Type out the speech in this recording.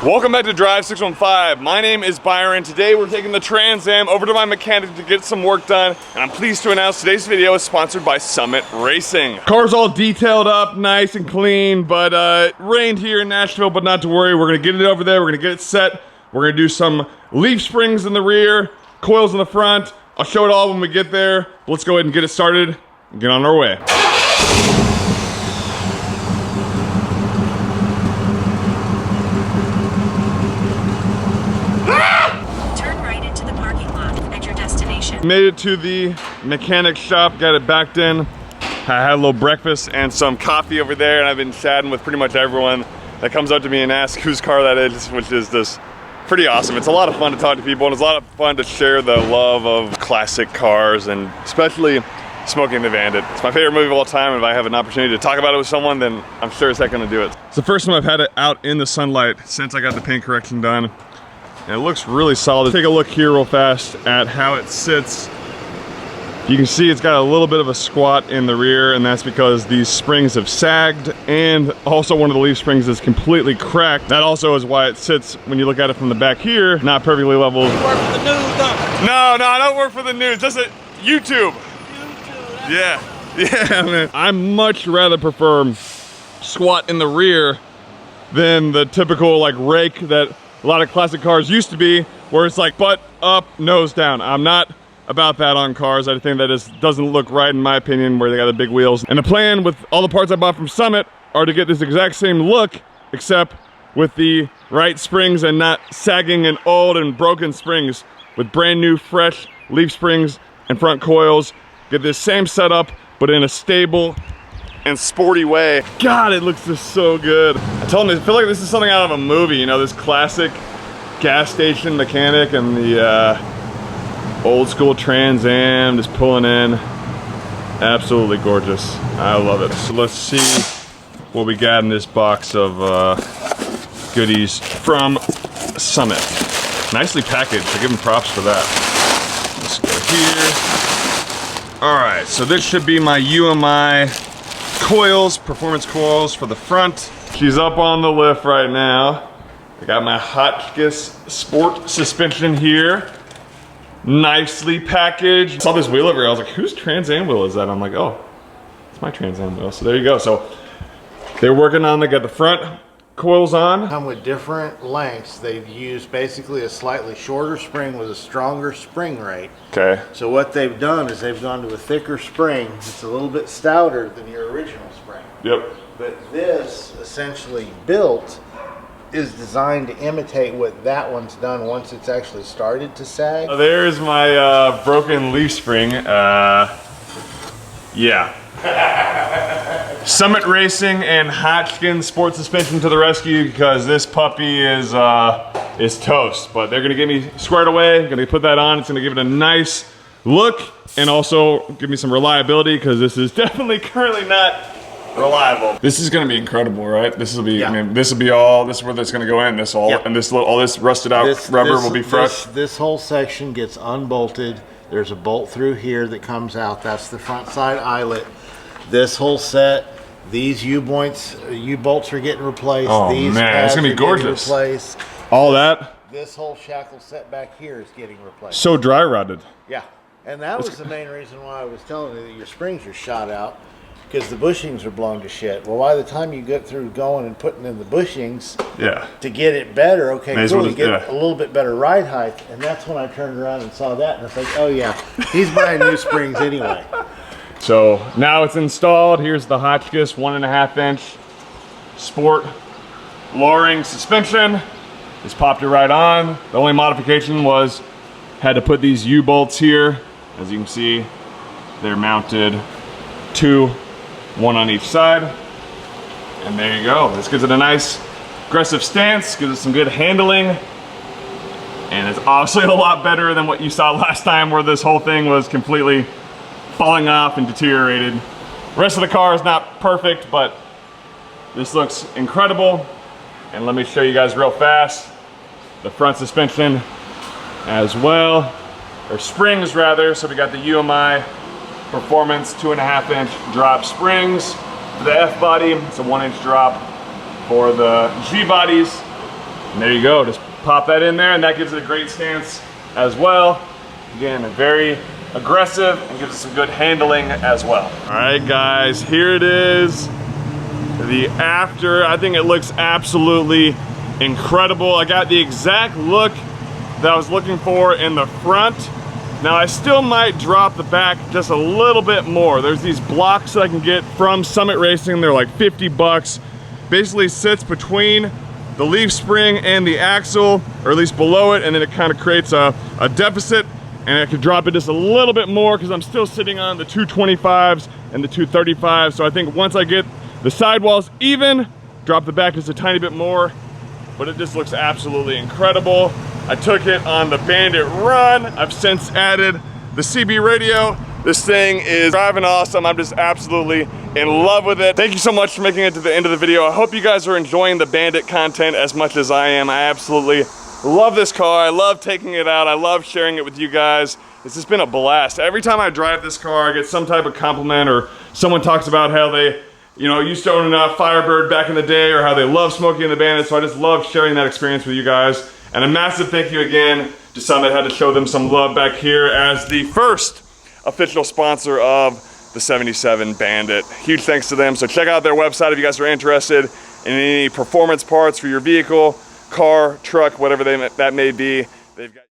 Welcome back to Drive 615. My name is Byron. Today we're taking the Trans Am over to my mechanic to get some work done, and I'm pleased to announce today's video is sponsored by Summit Racing. Car's all detailed up, nice and clean, but it rained here in Nashville, but not to worry. We're gonna get it over there, we're gonna get it set. We're gonna do some leaf springs in the rear, coils in the front. I'll show it all when we get there. Let's go ahead and get it started and get on our way. Made it to the mechanic shop, got it backed in. I had a little breakfast and some coffee over there, and I've been chatting with pretty much everyone that comes up to me and asks whose car that is, which is just pretty awesome. It's a lot of fun to talk to people, and it's a lot of fun to share the love of classic cars, and especially Smokey and the Bandit. It's my favorite movie of all time, and if I have an opportunity to talk about it with someone, then I'm sure as heck gonna do it. It's the first time I've had it out in the sunlight since I got the paint correction done. And it looks really solid. Take a look here real fast at how it sits. You can see it's got a little bit of a squat in the rear, and that's because these springs have sagged, and also one of the leaf springs is completely cracked. That also is why it sits, when you look at it from the back here, not perfectly level. You work for the news, don't you? No, I don't work for the news. Just at YouTube. Yeah, man. I much rather prefer squat in the rear than the typical like rake that a lot of classic cars used to be, where it's like butt up, nose down. I'm not about that on cars. I think that just doesn't look right in my opinion, where they got the big wheels. And the plan with all the parts I bought from Summit are to get this exact same look, except with the right springs and not sagging and old and broken springs, with brand new, fresh leaf springs and front coils. Get this same setup, but in a stable and sporty way. God, it looks just so good. I told him I feel like this is something out of a movie, you know, this classic gas station mechanic and the old school Trans Am just pulling in. Absolutely gorgeous. I love it. So let's see what we got in this box of goodies from Summit. Nicely packaged. I give them props for that. Let's go here. All right, so this should be my UMI coils, performance coils for the front. She's up on the lift right now. I got my Hotchkiss Sport suspension here. Nicely packaged. I saw this wheel over here, I was like, whose Trans Am wheel is that? I'm like, oh, it's my Trans Am wheel. So there you go. So they're working on, they got the front coils on. Come with different lengths. They've used basically a slightly shorter spring with a stronger spring rate. Okay. So what they've done is they've gone to a thicker spring. It's a little bit stouter than your original spring. Yep. But this, essentially built, is designed to imitate what that one's done once it's actually started to sag. There's my broken leaf spring. Yeah. Summit Racing and Hotchkiss Sport suspension to the rescue, because this puppy is toast. But they're gonna get me squared away, gonna put that on. It's gonna give it a nice look and also give me some reliability, because this is definitely currently not reliable. This is gonna be incredible, right? This will be, yeah. I mean, this will be all, this is where that's gonna go in. This all, yeah. And this all this rusted out rubber will be fresh. This whole section gets unbolted. There's a bolt through here that comes out. That's the front side eyelet. This whole set, these U-bolts are getting replaced. Oh these man, it's gonna be gorgeous. Replaced. All that. This whole shackle set back here is getting replaced. So dry rotted. Yeah, and that was the main reason why I was telling you that your springs are shot out, because the bushings are blown to shit. Well, by the time you get through going and putting in the bushings, yeah, to get it better, okay, cool, you get a little bit better ride height, and that's when I turned around and saw that, and I was like, oh yeah, he's buying new springs anyway. So now it's installed. Here's the Hotchkiss 1.5 inch sport lowering suspension. Just popped it right on. The only modification was had to put these U-bolts here. As you can see, they're mounted two, one on each side. And there you go. This gives it a nice aggressive stance, gives it some good handling. And it's obviously a lot better than what you saw last time, where this whole thing was completely falling off and deteriorated. The rest of the car is not perfect, but this looks incredible. And let me show you guys real fast the front suspension as well, or springs rather. So we got the UMI Performance 2.5 inch drop springs for the F body. It's a 1 inch drop for the G bodies. And there you go, just pop that in there and that gives it a great stance as well. Again, very aggressive and gives it some good handling as well. All right guys, here it is. The after, I think it looks absolutely incredible. I got the exact look that I was looking for in the front. Now I still might drop the back just a little bit more. There's these blocks that I can get from Summit Racing. They're like 50 bucks. Basically sits between the leaf spring and the axle, or at least below it, and then it kind of creates a deficit, and I could drop it just a little bit more because I'm still sitting on the 225s and the 235s. So I think once I get the sidewalls even, drop the back just a tiny bit more, but it just looks absolutely incredible. I took it on the Bandit run. I've since added the CB radio. This thing is driving awesome. I'm just absolutely in love with it. Thank you so much for making it to the end of the video. I hope you guys are enjoying the Bandit content as much as I am. I absolutely love this car. I love taking it out. I love sharing it with you guys. It's just been a blast. Every time I drive this car, I get some type of compliment, or someone talks about how they, you know, used to own a Firebird back in the day, or how they love Smokey and the Bandit. So I just love sharing that experience with you guys. And a massive thank you again to Summit. Had to show them some love back here as the first official sponsor of the 77 Bandit. Huge thanks to them. So check out their website if you guys are interested in any performance parts for your vehicle, car, truck, whatever that may be. They've got